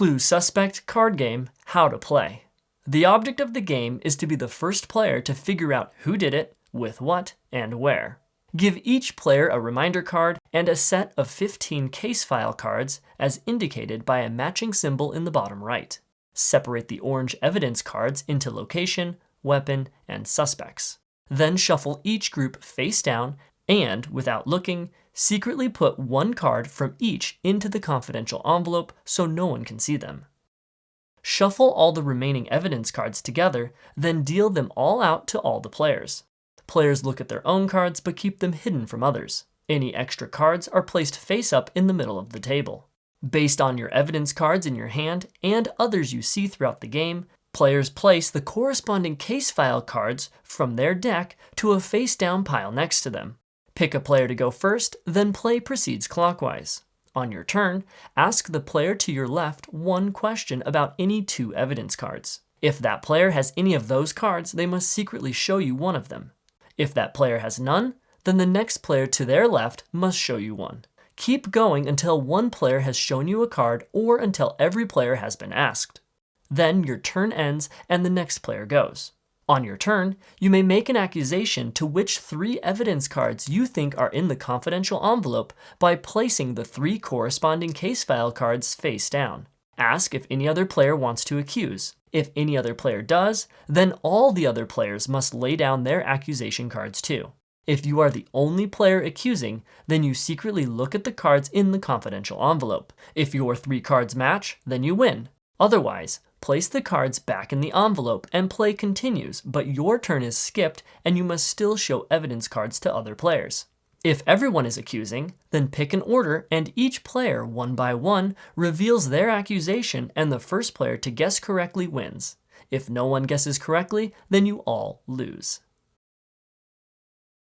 Clue Suspect card game, how to play. The object of the game is to be the first player to figure out who did it, with what, and where. Give each player a reminder card and a set of 15 case file cards as indicated by a matching symbol in the bottom right. Separate the orange evidence cards into location, weapon, and suspects. Then shuffle each group face down and, without looking, secretly put one card from each into the confidential envelope so no one can see them. Shuffle all the remaining evidence cards together, then deal them all out to all the players. Players look at their own cards but keep them hidden from others. Any extra cards are placed face up in the middle of the table. Based on your evidence cards in your hand and others you see throughout the game, players place the corresponding case file cards from their deck to a face down pile next to them. Pick a player to go first, then play proceeds clockwise. On your turn, ask the player to your left one question about any 2 evidence cards. If that player has any of those cards, they must secretly show you one of them. If that player has none, then the next player to their left must show you one. Keep going until one player has shown you a card or until every player has been asked. Then your turn ends and the next player goes. On your turn, you may make an accusation to which 3 evidence cards you think are in the confidential envelope by placing the 3 corresponding case file cards face down. Ask if any other player wants to accuse. If any other player does, then all the other players must lay down their accusation cards too. If you are the only player accusing, then you secretly look at the cards in the confidential envelope. If your 3 cards match, then you win. Otherwise, place the cards back in the envelope and play continues, but your turn is skipped and you must still show evidence cards to other players. If everyone is accusing, then pick an order and each player, one by one, reveals their accusation and the first player to guess correctly wins. If no one guesses correctly, then you all lose.